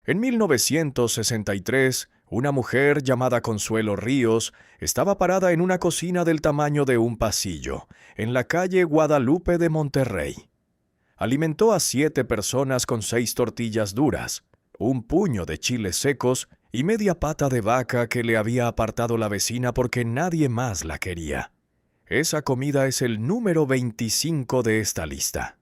En 1963, una mujer llamada Consuelo Ríos estaba parada en una cocina del tamaño de un pasillo, en la calle Guadalupe de Monterrey. Alimentó a 7 personas con 6 tortillas duras, un puño de chiles secos y media pata de vaca que le había apartado la vecina porque nadie más la quería. Esa comida es el número 25 de esta lista.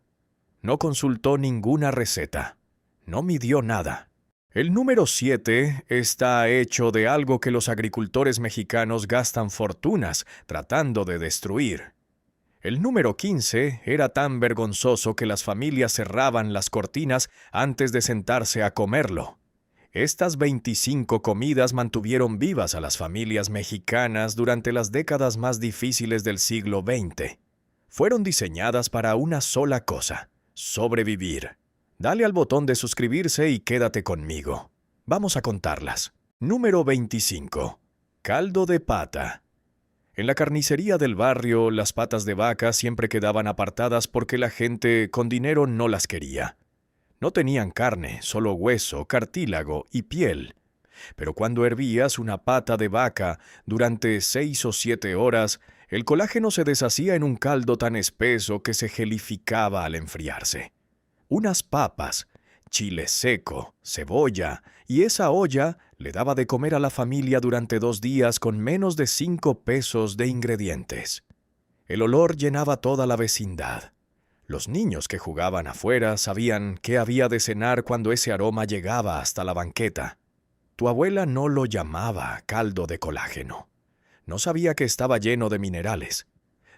No consultó ninguna receta. No midió nada. El número 7 está hecho de algo que los agricultores mexicanos gastan fortunas tratando de destruir. El número 15 era tan vergonzoso que las familias cerraban las cortinas antes de sentarse a comerlo. Estas 25 comidas mantuvieron vivas a las familias mexicanas durante las décadas más difíciles del siglo XX. Fueron diseñadas para una sola cosa: sobrevivir. Dale al botón de suscribirse y quédate conmigo. Vamos a contarlas. Número 25. Caldo de pata. En la carnicería del barrio, las patas de vaca siempre quedaban apartadas porque la gente con dinero no las quería. No tenían carne, solo hueso, cartílago y piel. Pero cuando hervías una pata de vaca durante 6 o 7 horas, el colágeno se deshacía en un caldo tan espeso que se gelificaba al enfriarse. Unas papas, chile seco, cebolla, y esa olla le daba de comer a la familia durante 2 días con menos de 5 pesos de ingredientes. El olor llenaba toda la vecindad. Los niños que jugaban afuera sabían qué había de cenar cuando ese aroma llegaba hasta la banqueta. Tu abuela no lo llamaba caldo de colágeno. No sabía que estaba lleno de minerales.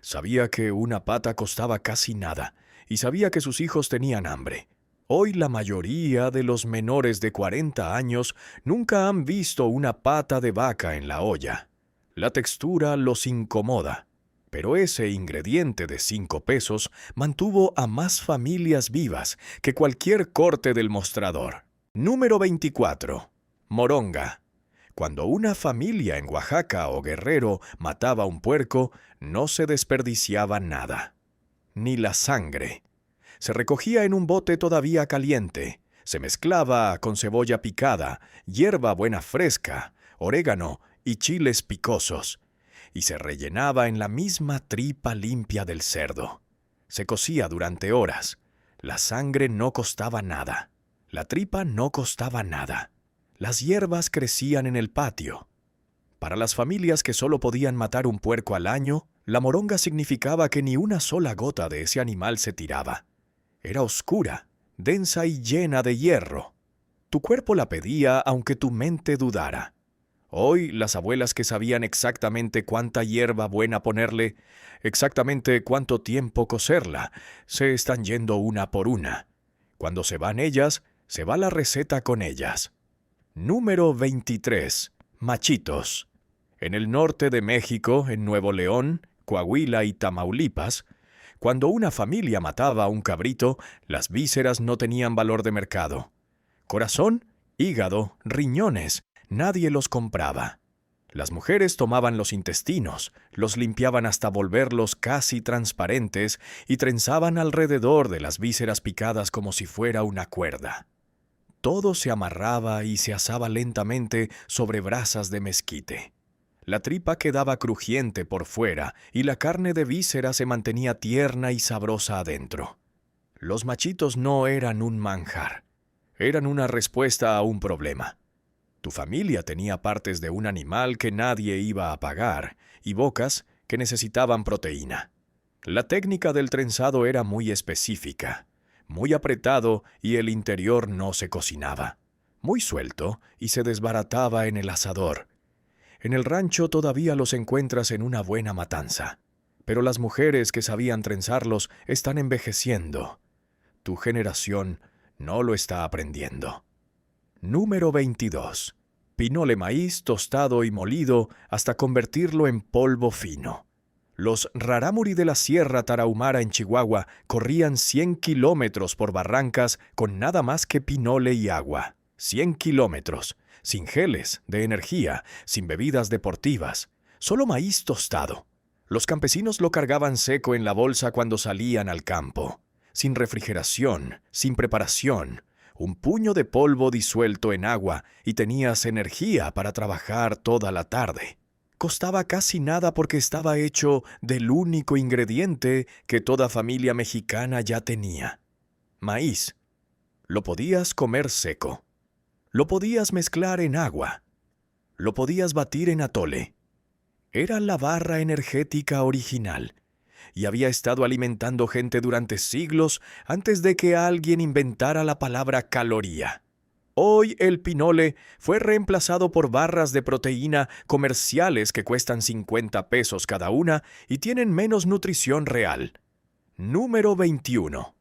Sabía que una pata costaba casi nada y sabía que sus hijos tenían hambre. Hoy la mayoría de los menores de 40 años nunca han visto una pata de vaca en la olla. La textura los incomoda. Pero ese ingrediente de 5 pesos mantuvo a más familias vivas que cualquier corte del mostrador. Número 24. Moronga. Cuando una familia en Oaxaca o Guerrero mataba un puerco, no se desperdiciaba nada. Ni la sangre. Se recogía en un bote todavía caliente. Se mezclaba con cebolla picada, hierba buena fresca, orégano y chiles picosos. Y se rellenaba en la misma tripa limpia del cerdo. Se cocía durante horas. La sangre no costaba nada. La tripa no costaba nada. Las hierbas crecían en el patio. Para las familias que solo podían matar un puerco al año, la moronga significaba que ni una sola gota de ese animal se tiraba. Era oscura, densa y llena de hierro. Tu cuerpo la pedía aunque tu mente dudara. Hoy, las abuelas que sabían exactamente cuánta hierba buena ponerle, exactamente cuánto tiempo cocerla, se están yendo una por una. Cuando se van ellas, se va la receta con ellas. Número 23. Machitos. En el norte de México, en Nuevo León, Coahuila y Tamaulipas, cuando una familia mataba a un cabrito, las vísceras no tenían valor de mercado. Corazón, hígado, riñones, nadie los compraba. Las mujeres tomaban los intestinos, los limpiaban hasta volverlos casi transparentes y trenzaban alrededor de las vísceras picadas como si fuera una cuerda. Todo se amarraba y se asaba lentamente sobre brasas de mezquite. La tripa quedaba crujiente por fuera y la carne de víscera se mantenía tierna y sabrosa adentro. Los machitos no eran un manjar, eran una respuesta a un problema. Tu familia tenía partes de un animal que nadie iba a pagar y bocas que necesitaban proteína. La técnica del trenzado era muy específica, muy apretado y el interior no se cocinaba, muy suelto y se desbarataba en el asador. En el rancho todavía los encuentras en una buena matanza, pero las mujeres que sabían trenzarlos están envejeciendo. Tu generación no lo está aprendiendo. Número 22. Pinole maíz tostado y molido hasta convertirlo en polvo fino. Los rarámuri de la Sierra Tarahumara en Chihuahua corrían 100 kilómetros por barrancas con nada más que pinole y agua. 100 kilómetros, sin geles, de energía, sin bebidas deportivas, solo maíz tostado. Los campesinos lo cargaban seco en la bolsa cuando salían al campo, sin refrigeración, sin preparación. un puño de polvo disuelto en agua y tenías energía para trabajar toda la tarde. Costaba casi nada porque estaba hecho del único ingrediente que toda familia mexicana ya tenía: maíz. Lo podías comer seco. Lo podías mezclar en agua. Lo podías batir en atole. Era la barra energética original y había estado alimentando gente durante siglos antes de que alguien inventara la palabra caloría. Hoy el pinole fue reemplazado por barras de proteína comerciales que cuestan 50 pesos cada una y tienen menos nutrición real. Número 21.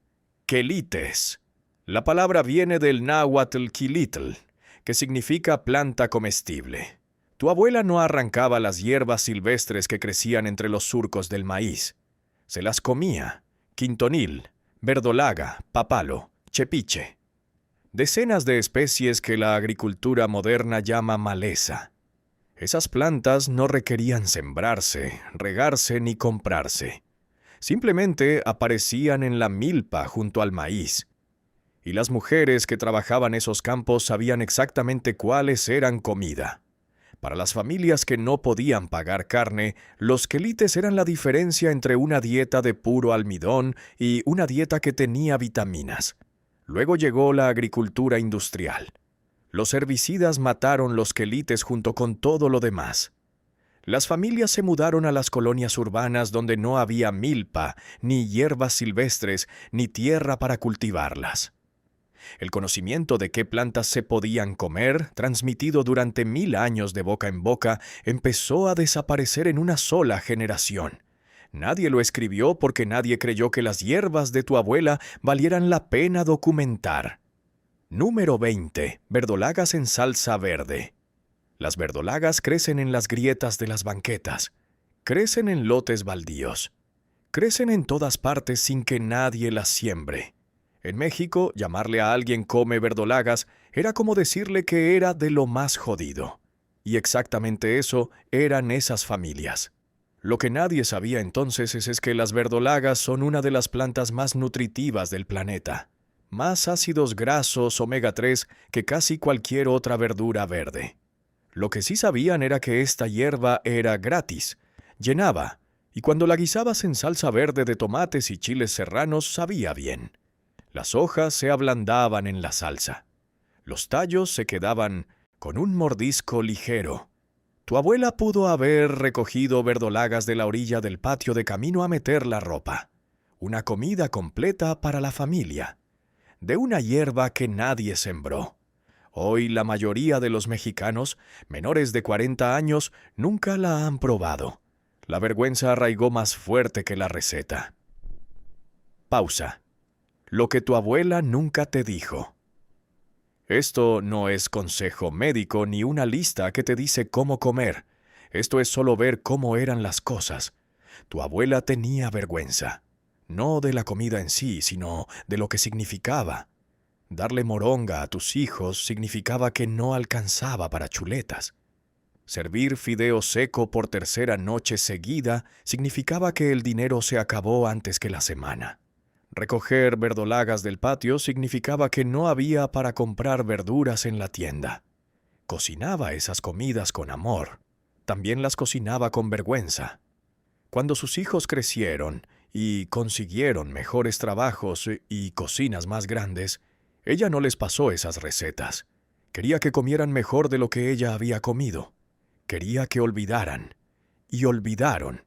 Quelites. La palabra viene del náhuatl quilitl, que significa planta comestible. Tu abuela no arrancaba las hierbas silvestres que crecían entre los surcos del maíz. Se las comía: quintonil, verdolaga, papalo, chepiche. Decenas de especies que la agricultura moderna llama maleza. Esas plantas no requerían sembrarse, regarse ni comprarse. Simplemente aparecían en la milpa junto al maíz. Y las mujeres que trabajaban esos campos sabían exactamente cuáles eran comida. Para las familias que no podían pagar carne, los quelites eran la diferencia entre una dieta de puro almidón y una dieta que tenía vitaminas. Luego llegó la agricultura industrial. Los herbicidas mataron los quelites junto con todo lo demás. Las familias se mudaron a las colonias urbanas donde no había milpa, ni hierbas silvestres, ni tierra para cultivarlas. El conocimiento de qué plantas se podían comer, transmitido durante 1000 años de boca en boca, empezó a desaparecer en una sola generación. Nadie lo escribió porque nadie creyó que las hierbas de tu abuela valieran la pena documentar. Número 20. Verdolagas en salsa verde. Las verdolagas crecen en las grietas de las banquetas. Crecen en lotes baldíos. Crecen en todas partes sin que nadie las siembre. En México, llamarle a alguien come verdolagas era como decirle que era de lo más jodido. Y exactamente eso eran esas familias. Lo que nadie sabía entonces es que las verdolagas son una de las plantas más nutritivas del planeta. Más ácidos grasos omega 3 que casi cualquier otra verdura verde. Lo que sí sabían era que esta hierba era gratis, llenaba, y cuando la guisabas en salsa verde de tomates y chiles serranos sabía bien. Las hojas se ablandaban en la salsa. Los tallos se quedaban con un mordisco ligero. Tu abuela pudo haber recogido verdolagas de la orilla del patio de camino a meter la ropa. Una comida completa para la familia. De una hierba que nadie sembró. Hoy la mayoría de los mexicanos, menores de 40 años, nunca la han probado. La vergüenza arraigó más fuerte que la receta. Pausa. Lo que tu abuela nunca te dijo. Esto no es consejo médico ni una lista que te dice cómo comer. Esto es solo ver cómo eran las cosas. Tu abuela tenía vergüenza. No de la comida en sí, sino de lo que significaba. Darle moronga a tus hijos significaba que no alcanzaba para chuletas. Servir fideo seco por tercera noche seguida significaba que el dinero se acabó antes que la semana. Recoger verdolagas del patio significaba que no había para comprar verduras en la tienda. Cocinaba esas comidas con amor. También las cocinaba con vergüenza. Cuando sus hijos crecieron y consiguieron mejores trabajos y cocinas más grandes, ella no les pasó esas recetas. Quería que comieran mejor de lo que ella había comido. Quería que olvidaran. Y olvidaron.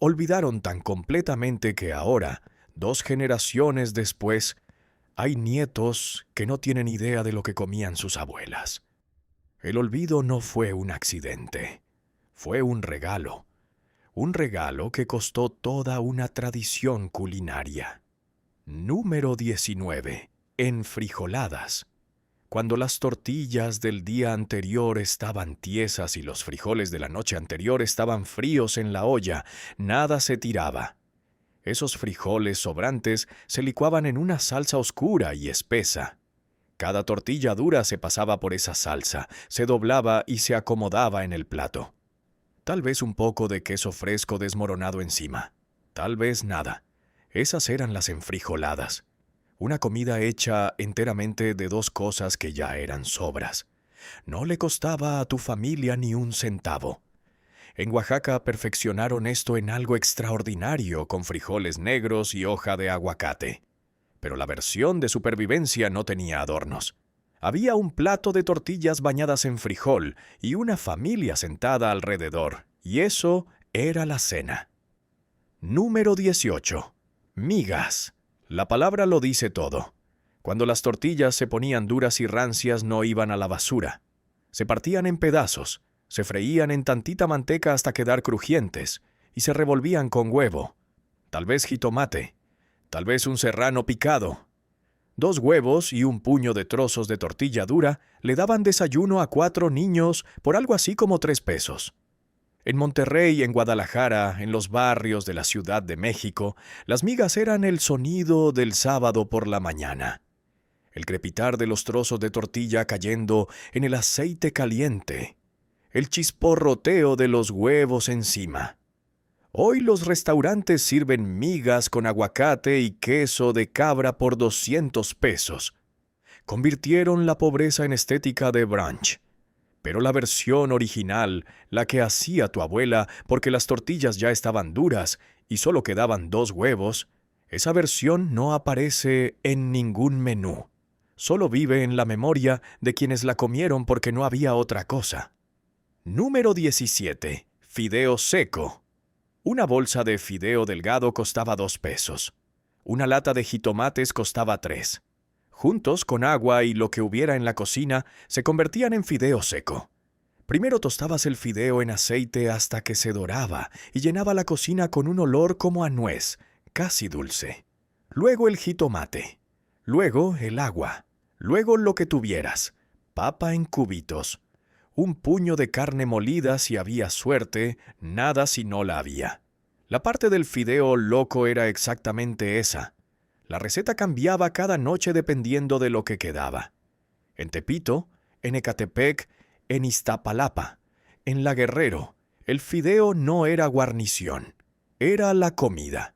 Olvidaron tan completamente que ahora, 2 generaciones después, hay nietos que no tienen idea de lo que comían sus abuelas. El olvido no fue un accidente. Fue un regalo. Un regalo que costó toda una tradición culinaria. Número 19. Enfrijoladas. Cuando las tortillas del día anterior estaban tiesas y los frijoles de la noche anterior estaban fríos en la olla, nada se tiraba. Esos frijoles sobrantes se licuaban en una salsa oscura y espesa. Cada tortilla dura se pasaba por esa salsa, se doblaba y se acomodaba en el plato. Tal vez un poco de queso fresco desmoronado encima. Tal vez nada. Esas eran las enfrijoladas. una comida hecha enteramente de dos cosas que ya eran sobras. No le costaba a tu familia ni un centavo. En Oaxaca perfeccionaron esto en algo extraordinario con frijoles negros y hoja de aguacate. Pero la versión de supervivencia no tenía adornos. Había un plato de tortillas bañadas en frijol y una familia sentada alrededor, y eso era la cena. Número 18. Migas. La palabra lo dice todo. Cuando las tortillas se ponían duras y rancias no iban a la basura. Se partían en pedazos, se freían en tantita manteca hasta quedar crujientes, y se revolvían con huevo, tal vez jitomate, tal vez un serrano picado. 2 huevos y un puño de trozos de tortilla dura le daban desayuno a 4 niños por algo así como 3 pesos. En Monterrey, en Guadalajara, en los barrios de la Ciudad de México, las migas eran el sonido del sábado por la mañana. El crepitar de los trozos de tortilla cayendo en el aceite caliente, el chisporroteo de los huevos encima. Hoy los restaurantes sirven migas con aguacate y queso de cabra por 200 pesos. Convirtieron la pobreza en estética de brunch. Pero la versión original, la que hacía tu abuela porque las tortillas ya estaban duras y solo quedaban 2 huevos, esa versión no aparece en ningún menú. Solo vive en la memoria de quienes la comieron porque no había otra cosa. Número 17. Fideo seco. Una bolsa de fideo delgado costaba 2 pesos. Una lata de jitomates costaba 3. Juntos, con agua y lo que hubiera en la cocina, se convertían en fideo seco. Primero tostabas el fideo en aceite hasta que se doraba y llenaba la cocina con un olor como a nuez, casi dulce. Luego el jitomate. Luego el agua. Luego lo que tuvieras. Papa en cubitos. Un puño de carne molida si había suerte, nada si no la había. La parte del fideo loco era exactamente esa. La receta cambiaba cada noche dependiendo de lo que quedaba. En Tepito, en Ecatepec, en Iztapalapa, en La Guerrero, el fideo no era guarnición, era la comida.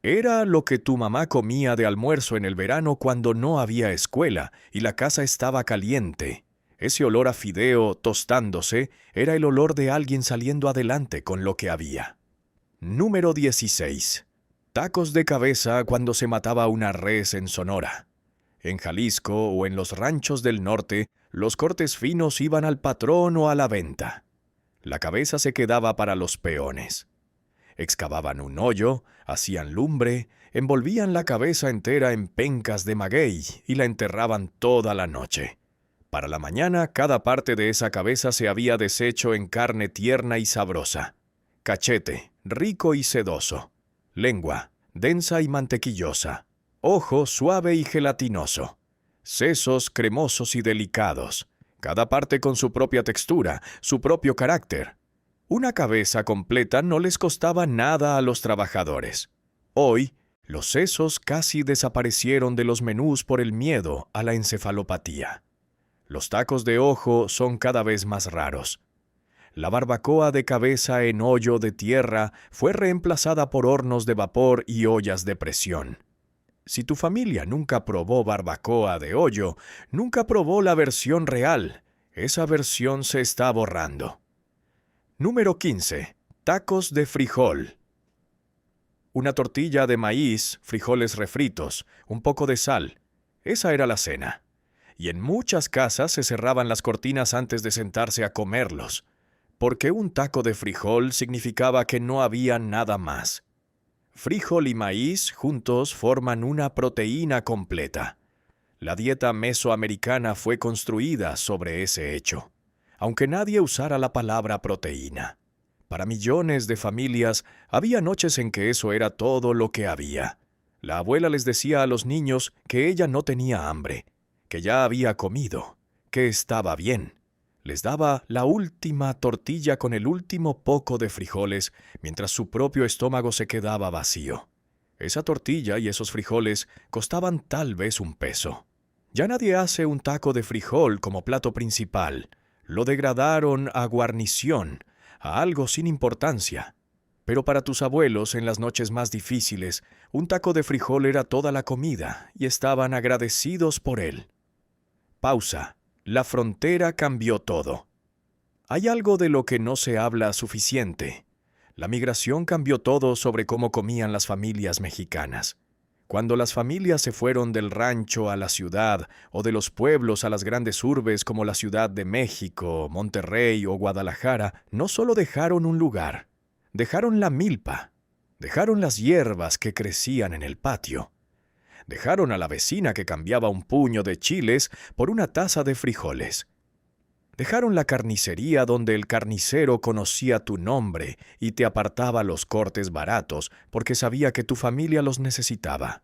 Era lo que tu mamá comía de almuerzo en el verano cuando no había escuela y la casa estaba caliente. Ese olor a fideo tostándose era el olor de alguien saliendo adelante con lo que había. Número 16. Tacos de cabeza cuando se mataba una res en Sonora. En Jalisco o en los ranchos del norte, los cortes finos iban al patrón o a la venta. La cabeza se quedaba para los peones. Excavaban un hoyo, hacían lumbre, envolvían la cabeza entera en pencas de maguey y la enterraban toda la noche. Para la mañana, cada parte de esa cabeza se había deshecho en carne tierna y sabrosa. Cachete, rico y sedoso. Lengua, densa y mantequillosa. Ojo, suave y gelatinoso. Sesos cremosos y delicados. Cada parte con su propia textura, su propio carácter. Una cabeza completa no les costaba nada a los trabajadores. Hoy, los sesos casi desaparecieron de los menús por el miedo a la encefalopatía. Los tacos de ojo son cada vez más raros. La barbacoa de cabeza en hoyo de tierra fue reemplazada por hornos de vapor y ollas de presión. Si tu familia nunca probó barbacoa de hoyo, nunca probó la versión real. Esa versión se está borrando. Número 15. Tacos de frijol. Una tortilla de maíz, frijoles refritos, un poco de sal. Esa era la cena. Y en muchas casas se cerraban las cortinas antes de sentarse a comerlos, porque un taco de frijol significaba que no había nada más. Frijol y maíz juntos forman una proteína completa. La dieta mesoamericana fue construida sobre ese hecho, aunque nadie usara la palabra proteína. Para millones de familias había noches en que eso era todo lo que había. La abuela les decía a los niños que ella no tenía hambre, que ya había comido, que estaba bien. Les daba la última tortilla con el último poco de frijoles, mientras su propio estómago se quedaba vacío. Esa tortilla y esos frijoles costaban tal vez 1 peso. Ya nadie hace un taco de frijol como plato principal. Lo degradaron a guarnición, a algo sin importancia. Pero para tus abuelos, en las noches más difíciles, un taco de frijol era toda la comida y estaban agradecidos por él. Pausa. La frontera cambió todo. Hay algo de lo que no se habla suficiente. La migración cambió todo sobre cómo comían las familias mexicanas. Cuando las familias se fueron del rancho a la ciudad o de los pueblos a las grandes urbes como la Ciudad de México, Monterrey o Guadalajara, no solo dejaron un lugar, dejaron la milpa, dejaron las hierbas que crecían en el patio, dejaron a la vecina que cambiaba un puño de chiles por una taza de frijoles. Dejaron la carnicería donde el carnicero conocía tu nombre y te apartaba los cortes baratos porque sabía que tu familia los necesitaba.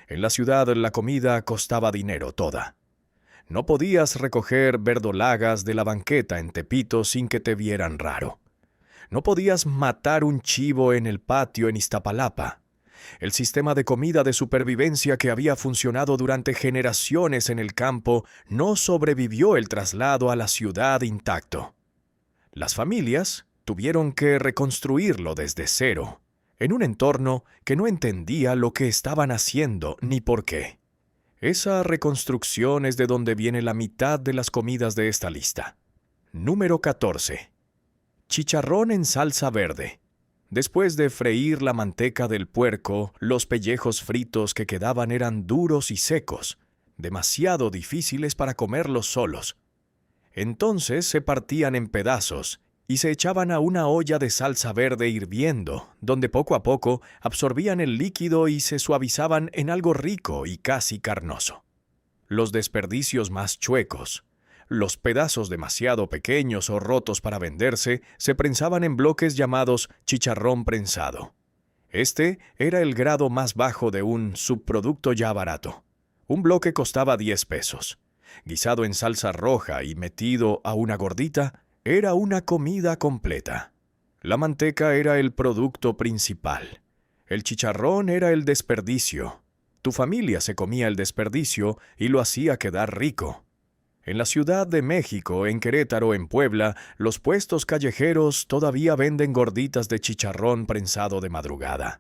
En la ciudad la comida costaba dinero toda. No podías recoger verdolagas de la banqueta en Tepito sin que te vieran raro. No podías matar un chivo en el patio en Iztapalapa. El sistema de comida de supervivencia que había funcionado durante generaciones en el campo no sobrevivió el traslado a la ciudad intacto. Las familias tuvieron que reconstruirlo desde cero, en un entorno que no entendía lo que estaban haciendo ni por qué. Esa reconstrucción es de donde viene la mitad de las comidas de esta lista. Número 14. Chicharrón en salsa verde. Después de freír la manteca del puerco, los pellejos fritos que quedaban eran duros y secos, demasiado difíciles para comerlos solos. Entonces se partían en pedazos y se echaban a una olla de salsa verde hirviendo, donde poco a poco absorbían el líquido y se suavizaban en algo rico y casi carnoso. Los desperdicios más chuecos, los pedazos demasiado pequeños o rotos para venderse, se prensaban en bloques llamados chicharrón prensado. Este era el grado más bajo de un subproducto ya barato. Un bloque costaba 10 pesos. Guisado en salsa roja y metido a una gordita, era una comida completa. La manteca era el producto principal. El chicharrón era el desperdicio. Tu familia se comía el desperdicio y lo hacía quedar rico. En la Ciudad de México, en Querétaro, en Puebla, los puestos callejeros todavía venden gorditas de chicharrón prensado de madrugada.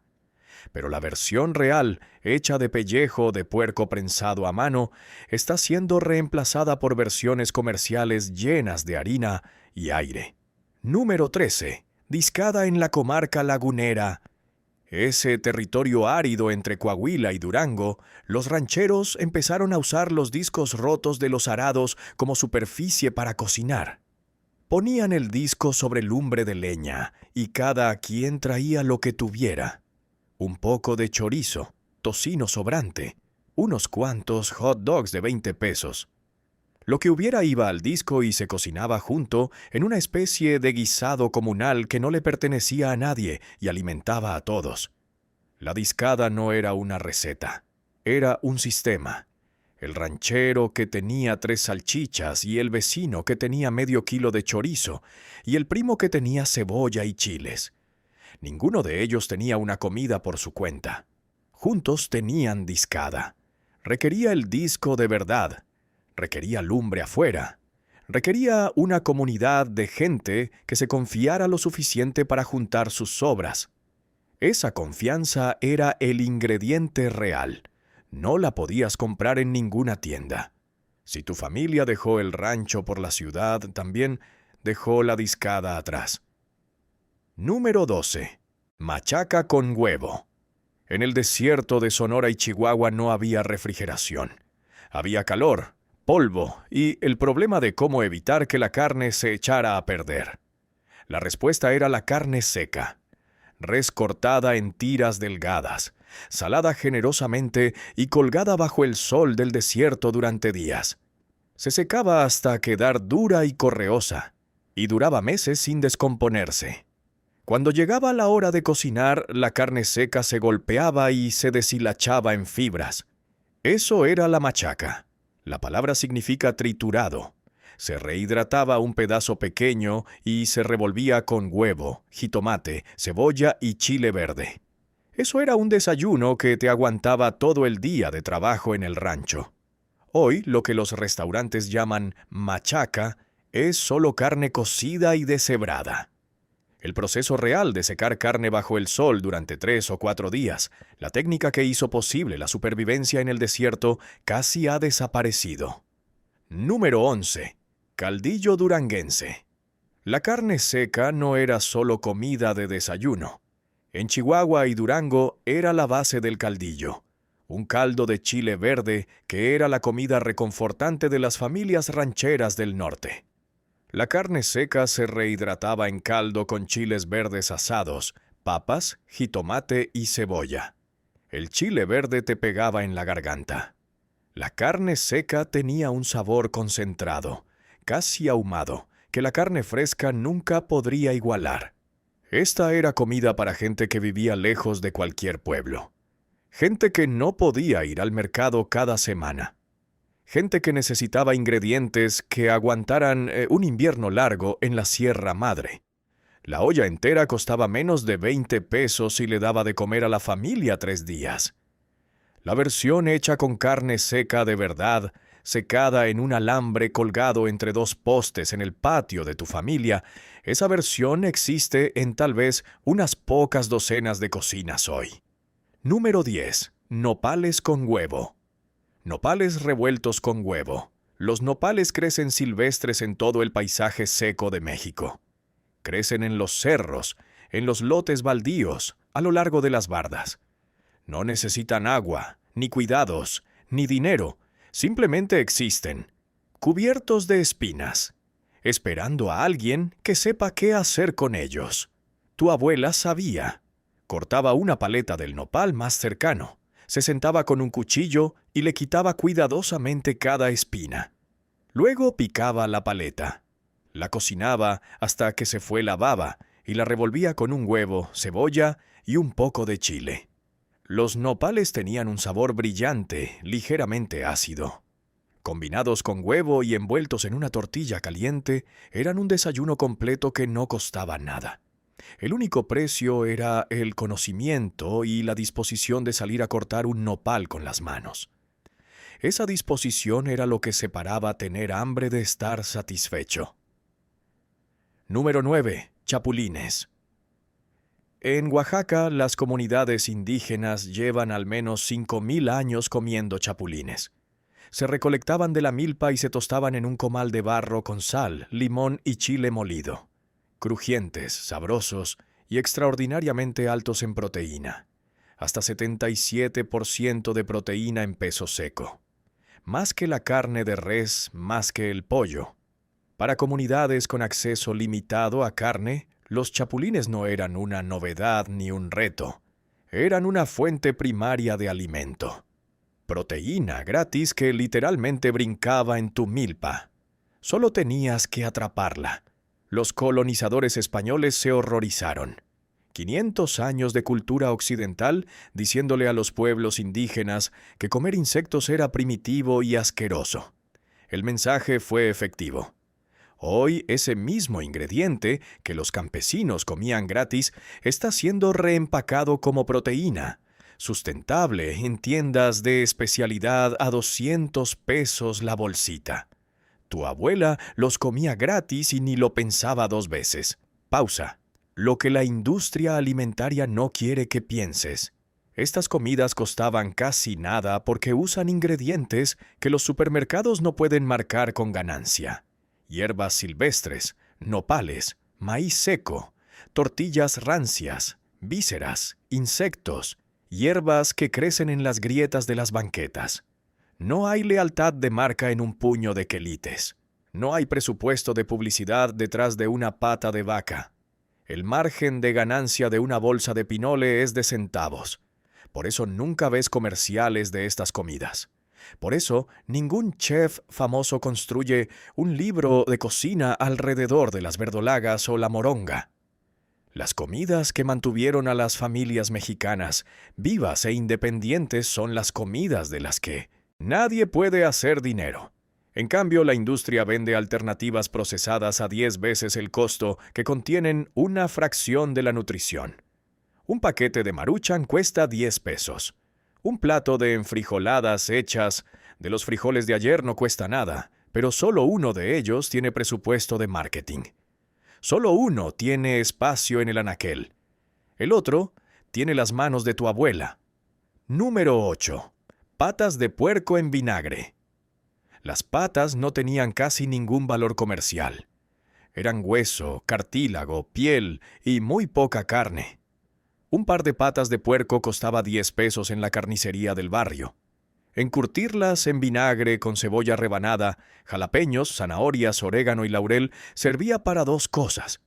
Pero la versión real, hecha de pellejo de puerco prensado a mano, está siendo reemplazada por versiones comerciales llenas de harina y aire. Número 13. Discada en la comarca lagunera. Ese territorio árido entre Coahuila y Durango, los rancheros empezaron a usar los discos rotos de los arados como superficie para cocinar. Ponían el disco sobre lumbre de leña y cada quien traía lo que tuviera. Un poco de chorizo, tocino sobrante, unos cuantos hot dogs de 20 pesos. Lo que hubiera iba al disco y se cocinaba junto en una especie de guisado comunal que no le pertenecía a nadie y alimentaba a todos. La discada no era una receta, era un sistema. El ranchero que tenía 3 salchichas y el vecino que tenía medio kilo de chorizo y el primo que tenía cebolla y chiles. Ninguno de ellos tenía una comida por su cuenta. Juntos tenían discada. Requería el disco de verdad. Requería lumbre afuera. Requería una comunidad de gente que se confiara lo suficiente para juntar sus sobras. Esa confianza era el ingrediente real. No la podías comprar en ninguna tienda. Si tu familia dejó el rancho por la ciudad, también dejó la discada atrás. Número 12. Machaca con huevo. En el desierto de Sonora y Chihuahua no había refrigeración. Había calor, polvo y el problema de cómo evitar que la carne se echara a perder. La respuesta era la carne seca. Res cortada en tiras delgadas, salada generosamente y colgada bajo el sol del desierto durante días. Se secaba hasta quedar dura y correosa, y duraba meses sin descomponerse. Cuando llegaba la hora de cocinar, la carne seca se golpeaba y se deshilachaba en fibras. Eso era la machaca. La palabra significa triturado. Se rehidrataba un pedazo pequeño y se revolvía con huevo, jitomate, cebolla y chile verde. Eso era un desayuno que te aguantaba todo el día de trabajo en el rancho. Hoy, lo que los restaurantes llaman machaca es solo carne cocida y deshebrada. El proceso real de secar carne bajo el sol durante 3 o 4 días, la técnica que hizo posible la supervivencia en el desierto, casi ha desaparecido. Número 11. Caldillo duranguense. La carne seca no era solo comida de desayuno. En Chihuahua y Durango era la base del caldillo, un caldo de chile verde que era la comida reconfortante de las familias rancheras del norte. La carne seca se rehidrataba en caldo con chiles verdes asados, papas, jitomate y cebolla. El chile verde te pegaba en la garganta. La carne seca tenía un sabor concentrado, casi ahumado, que la carne fresca nunca podría igualar. Esta era comida para gente que vivía lejos de cualquier pueblo. Gente que no podía ir al mercado cada semana. Gente que necesitaba ingredientes que aguantaran un invierno largo en la Sierra Madre. La olla entera costaba menos de 20 pesos y le daba de comer a la familia 3 días. La versión hecha con carne seca de verdad, secada en un alambre colgado entre 2 postes en el patio de tu familia, esa versión existe en tal vez unas pocas docenas de cocinas hoy. Número 10. Nopales con huevo. Nopales revueltos con huevo. Los nopales crecen silvestres en todo el paisaje seco de México. Crecen en los cerros, en los lotes baldíos, a lo largo de las bardas. No necesitan agua, ni cuidados, ni dinero. Simplemente existen, cubiertos de espinas, esperando a alguien que sepa qué hacer con ellos. Tu abuela sabía. Cortaba una paleta del nopal más cercano, se sentaba con un cuchillo y le quitaba cuidadosamente cada espina. Luego picaba la paleta. La cocinaba hasta que se fue la baba y la revolvía con un huevo, cebolla y un poco de chile. Los nopales tenían un sabor brillante, ligeramente ácido. Combinados con huevo y envueltos en una tortilla caliente, eran un desayuno completo que no costaba nada. El único precio era el conocimiento y la disposición de salir a cortar un nopal con las manos. Esa disposición era lo que separaba tener hambre de estar satisfecho. Número 9. Chapulines. En Oaxaca, las comunidades indígenas llevan al menos 5,000 años comiendo chapulines. Se recolectaban de la milpa y se tostaban en un comal de barro con sal, limón y chile molido. Crujientes, sabrosos y extraordinariamente altos en proteína. Hasta 77% de proteína en peso seco. Más que la carne de res, más que el pollo. Para comunidades con acceso limitado a carne, los chapulines no eran una novedad ni un reto. Eran una fuente primaria de alimento. Proteína gratis que literalmente brincaba en tu milpa. Solo tenías que atraparla. Los colonizadores españoles se horrorizaron. 500 años de cultura occidental diciéndole a los pueblos indígenas que comer insectos era primitivo y asqueroso. El mensaje fue efectivo. Hoy ese mismo ingrediente que los campesinos comían gratis está siendo reempacado como proteína, sustentable en tiendas de especialidad a 200 pesos la bolsita. Tu abuela los comía gratis y ni lo pensaba 2 veces. Pausa. Lo que la industria alimentaria no quiere que pienses. Estas comidas costaban casi nada porque usan ingredientes que los supermercados no pueden marcar con ganancia. Hierbas silvestres, nopales, maíz seco, tortillas rancias, vísceras, insectos, hierbas que crecen en las grietas de las banquetas. No hay lealtad de marca en un puño de quelites. No hay presupuesto de publicidad detrás de una pata de vaca. El margen de ganancia de una bolsa de pinole es de centavos. Por eso nunca ves comerciales de estas comidas. Por eso, ningún chef famoso construye un libro de cocina alrededor de las verdolagas o la moronga. Las comidas que mantuvieron a las familias mexicanas vivas e independientes son las comidas de las que nadie puede hacer dinero. En cambio, la industria vende alternativas procesadas a 10 veces el costo que contienen una fracción de la nutrición. Un paquete de Maruchan cuesta 10 pesos. Un plato de enfrijoladas hechas de los frijoles de ayer no cuesta nada, pero solo uno de ellos tiene presupuesto de marketing. Solo uno tiene espacio en el anaquel. El otro tiene las manos de tu abuela. Número 8. Patas de puerco en vinagre. Las patas no tenían casi ningún valor comercial. Eran hueso, cartílago, piel y muy poca carne. Un par de patas de puerco costaba 10 pesos en la carnicería del barrio. Encurtirlas en vinagre con cebolla rebanada, jalapeños, zanahorias, orégano y laurel servía para dos cosas.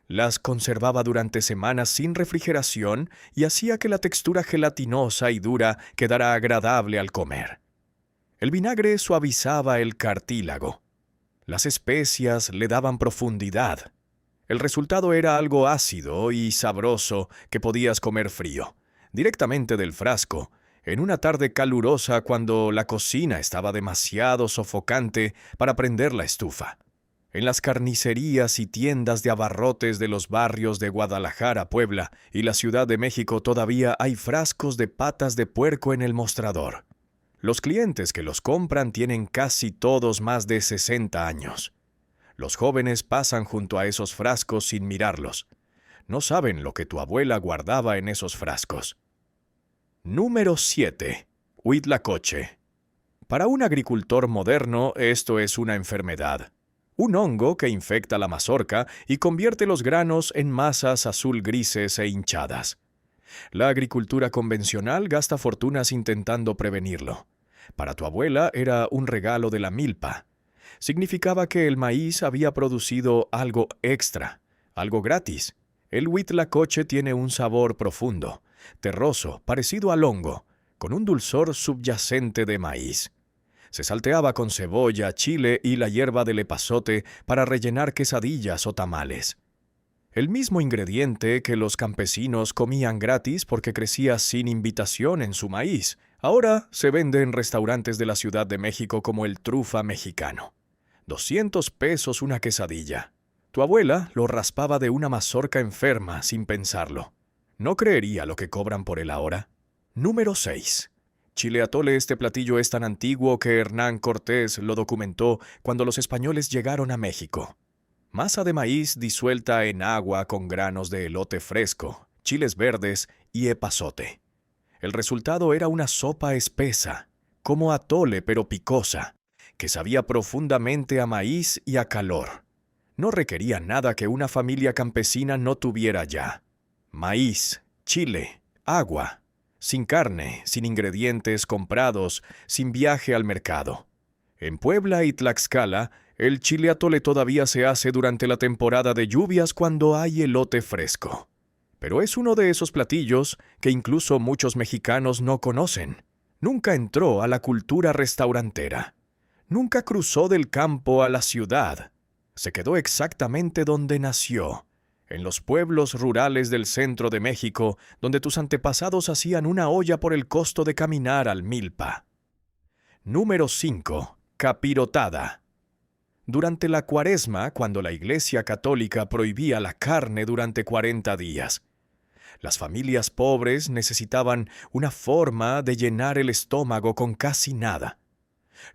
Las conservaba durante semanas sin refrigeración y hacía que la textura gelatinosa y dura quedara agradable al comer. El vinagre suavizaba el cartílago. Las especias le daban profundidad. El resultado era algo ácido y sabroso que podías comer frío, directamente del frasco, en una tarde calurosa cuando la cocina estaba demasiado sofocante para prender la estufa. En las carnicerías y tiendas de abarrotes de los barrios de Guadalajara, Puebla y la Ciudad de México todavía hay frascos de patas de puerco en el mostrador. Los clientes que los compran tienen casi todos más de 60 años. Los jóvenes pasan junto a esos frascos sin mirarlos. No saben lo que tu abuela guardaba en esos frascos. Número 7. Huitlacoche. Para un agricultor moderno, esto es una enfermedad. Un hongo que infecta la mazorca y convierte los granos en masas azul-grises e hinchadas. La agricultura convencional gasta fortunas intentando prevenirlo. Para tu abuela era un regalo de la milpa. Significaba que el maíz había producido algo extra, algo gratis. El huitlacoche tiene un sabor profundo, terroso, parecido al hongo, con un dulzor subyacente de maíz. Se salteaba con cebolla, chile y la hierba del epazote para rellenar quesadillas o tamales. El mismo ingrediente que los campesinos comían gratis porque crecía sin invitación en su maíz, ahora se vende en restaurantes de la Ciudad de México como el trufa mexicano. 200 pesos una quesadilla. Tu abuela lo raspaba de una mazorca enferma sin pensarlo. ¿No creería lo que cobran por él ahora? Número 6. Chile atole. Este platillo es tan antiguo que Hernán Cortés lo documentó cuando los españoles llegaron a México. Masa de maíz disuelta en agua con granos de elote fresco, chiles verdes y epazote. El resultado era una sopa espesa, como atole pero picosa, que sabía profundamente a maíz y a calor. No requería nada que una familia campesina no tuviera ya. Maíz, chile, agua, sin carne, sin ingredientes comprados, sin viaje al mercado. En Puebla y Tlaxcala, el chile atole todavía se hace durante la temporada de lluvias cuando hay elote fresco. Pero es uno de esos platillos que incluso muchos mexicanos no conocen. Nunca entró a la cultura restaurantera. Nunca cruzó del campo a la ciudad. Se quedó exactamente donde nació, en los pueblos rurales del centro de México, donde tus antepasados hacían una olla por el costo de caminar al milpa. Número 5. Capirotada. Durante la Cuaresma, cuando la Iglesia Católica prohibía la carne durante 40 días, las familias pobres necesitaban una forma de llenar el estómago con casi nada.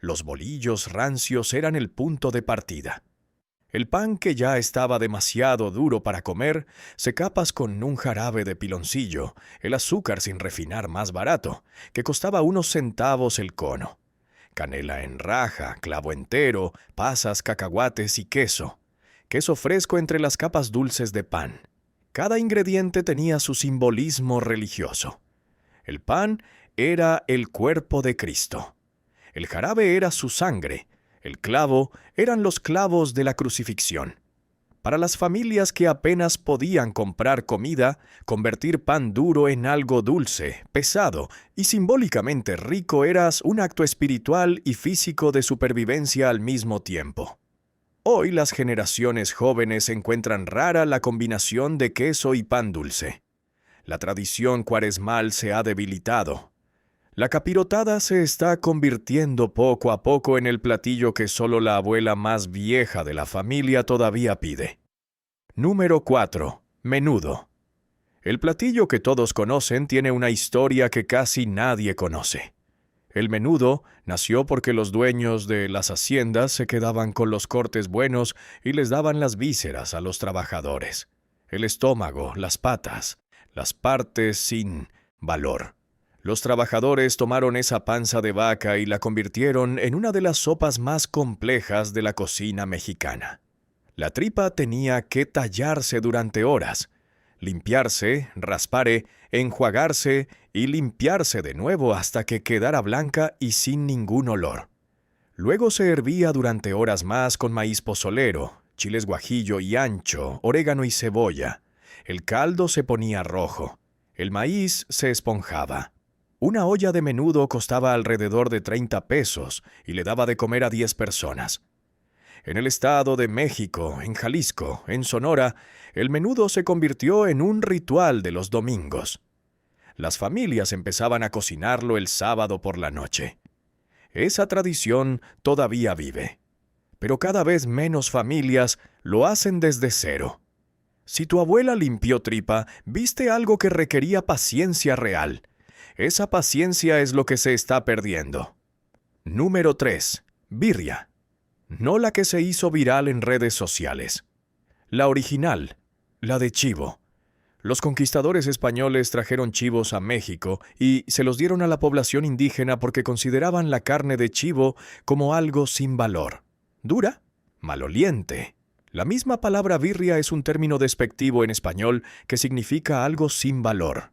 Los bolillos rancios eran el punto de partida. El pan, que ya estaba demasiado duro para comer, se capas con un jarabe de piloncillo, el azúcar sin refinar más barato, que costaba unos centavos el cono. Canela en raja, clavo entero, pasas, cacahuates y queso. Queso fresco entre las capas dulces de pan. Cada ingrediente tenía su simbolismo religioso. El pan era el cuerpo de Cristo. El jarabe era su sangre. El clavo eran los clavos de la crucifixión. Para las familias que apenas podían comprar comida, convertir pan duro en algo dulce, pesado y simbólicamente rico era un acto espiritual y físico de supervivencia al mismo tiempo. Hoy las generaciones jóvenes encuentran rara la combinación de queso y pan dulce. La tradición cuaresmal se ha debilitado. La capirotada se está convirtiendo poco a poco en el platillo que solo la abuela más vieja de la familia todavía pide. Número 4. Menudo. El platillo que todos conocen tiene una historia que casi nadie conoce. El menudo nació porque los dueños de las haciendas se quedaban con los cortes buenos y les daban las vísceras a los trabajadores, el estómago, las patas, las partes sin valor. Los trabajadores tomaron esa panza de vaca y la convirtieron en una de las sopas más complejas de la cocina mexicana. La tripa tenía que tallarse durante horas, limpiarse, raspare, enjuagarse y limpiarse de nuevo hasta que quedara blanca y sin ningún olor. Luego se hervía durante horas más con maíz pozolero, chiles guajillo y ancho, orégano y cebolla. El caldo se ponía rojo. El maíz se esponjaba. Una olla de menudo costaba alrededor de 30 pesos y le daba de comer a 10 personas. En el estado de México, en Jalisco, en Sonora, el menudo se convirtió en un ritual de los domingos. Las familias empezaban a cocinarlo el sábado por la noche. Esa tradición todavía vive, pero cada vez menos familias lo hacen desde cero. Si tu abuela limpió tripa, viste algo que requería paciencia real. Esa paciencia es lo que se está perdiendo. Número 3. Birria. No la que se hizo viral en redes sociales. La original, la de chivo. Los conquistadores españoles trajeron chivos a México y se los dieron a la población indígena porque consideraban la carne de chivo como algo sin valor. Dura, maloliente. La misma palabra birria es un término despectivo en español que significa algo sin valor.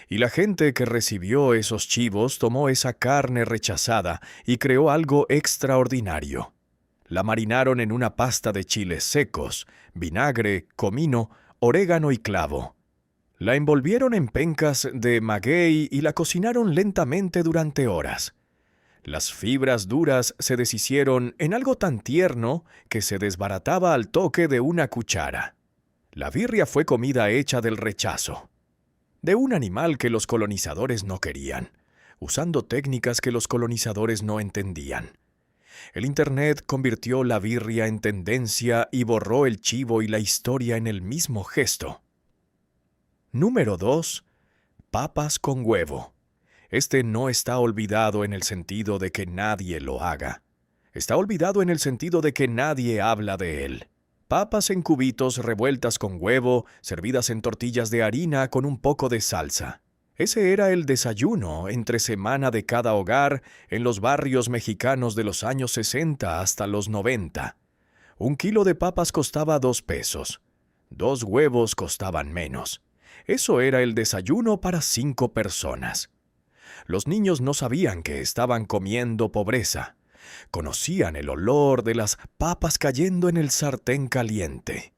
Y la gente que recibió esos chivos tomó esa carne rechazada y creó algo extraordinario. La marinaron en una pasta de chiles secos, vinagre, comino, orégano y clavo. La envolvieron en pencas de maguey y la cocinaron lentamente durante horas. Las fibras duras se deshicieron en algo tan tierno que se desbarataba al toque de una cuchara. La birria fue comida hecha del rechazo, de un animal que los colonizadores no querían, usando técnicas que los colonizadores no entendían. El Internet convirtió la birria en tendencia y borró el chivo y la historia en el mismo gesto. Número 2. Papas con huevo. Este no está olvidado en el sentido de que nadie lo haga. Está olvidado en el sentido de que nadie habla de él. Papas en cubitos revueltas con huevo, servidas en tortillas de harina con un poco de salsa. Ese era el desayuno entre semana de cada hogar en los barrios mexicanos de los años 60 hasta los 90. Un kilo de papas costaba 2 pesos. 2 huevos costaban menos. Eso era el desayuno para 5 personas. Los niños no sabían que estaban comiendo pobreza. Conocían el olor de las papas cayendo en el sartén caliente.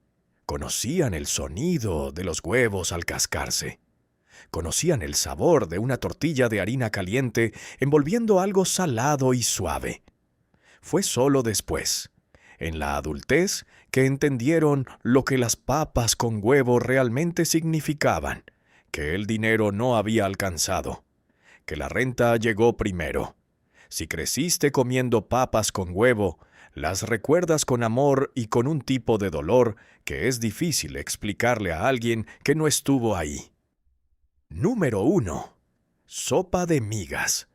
Conocían el sonido de los huevos al cascarse. Conocían el sabor de una tortilla de harina caliente envolviendo algo salado y suave. Fue solo después, en la adultez, que entendieron lo que las papas con huevo realmente significaban, que el dinero no había alcanzado, que la renta llegó primero. Si creciste comiendo papas con huevo, las recuerdas con amor y con un tipo de dolor que es difícil explicarle a alguien que no estuvo ahí. Número 1. Sopa de migas.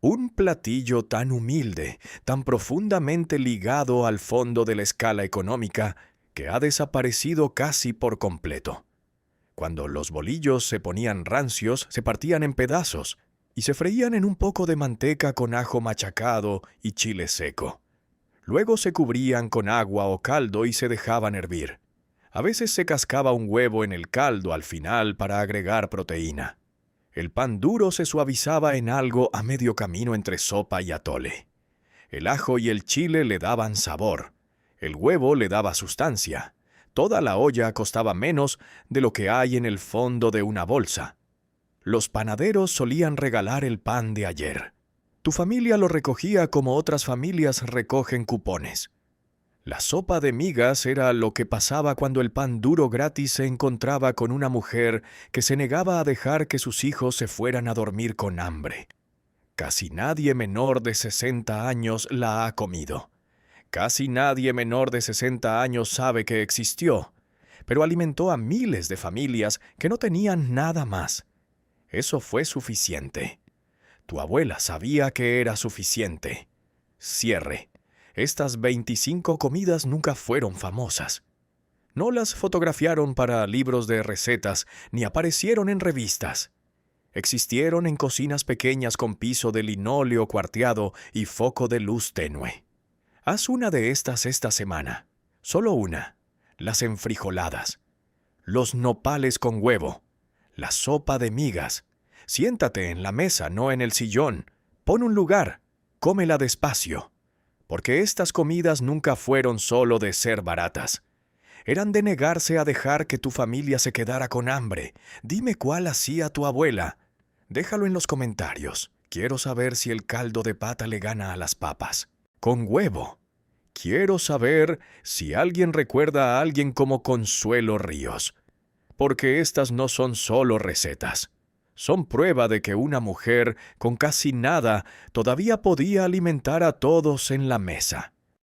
Un platillo tan humilde, tan profundamente ligado al fondo de la escala económica, que ha desaparecido casi por completo. Cuando los bolillos se ponían rancios, se partían en pedazos y se freían en un poco de manteca con ajo machacado y chile seco. Luego se cubrían con agua o caldo y se dejaban hervir. A veces se cascaba un huevo en el caldo al final para agregar proteína. El pan duro se suavizaba en algo a medio camino entre sopa y atole. El ajo y el chile le daban sabor. El huevo le daba sustancia. Toda la olla costaba menos de lo que hay en el fondo de una bolsa. Los panaderos solían regalar el pan de ayer. Tu familia lo recogía como otras familias recogen cupones. La sopa de migas era lo que pasaba cuando el pan duro gratis se encontraba con una mujer que se negaba a dejar que sus hijos se fueran a dormir con hambre. Casi nadie menor de 60 años la ha comido. Casi nadie menor de 60 años sabe que existió, pero alimentó a miles de familias que no tenían nada más. Eso fue suficiente. Tu abuela sabía que era suficiente. Cierre. Estas 25 comidas nunca fueron famosas. No las fotografiaron para libros de recetas ni aparecieron en revistas. Existieron en cocinas pequeñas con piso de linóleo cuarteado y foco de luz tenue. Haz una de estas esta semana. Solo una. Las enfrijoladas. Los nopales con huevo. La sopa de migas. Siéntate en la mesa, no en el sillón. Pon un lugar. Cómela despacio. Porque estas comidas nunca fueron solo de ser baratas. Eran de negarse a dejar que tu familia se quedara con hambre. Dime cuál hacía tu abuela. Déjalo en los comentarios. Quiero saber si el caldo de pata le gana a las papas. Con huevo. Quiero saber si alguien recuerda a alguien como Consuelo Ríos. Porque estas no son solo recetas. Son prueba de que una mujer con casi nada todavía podía alimentar a todos en la mesa.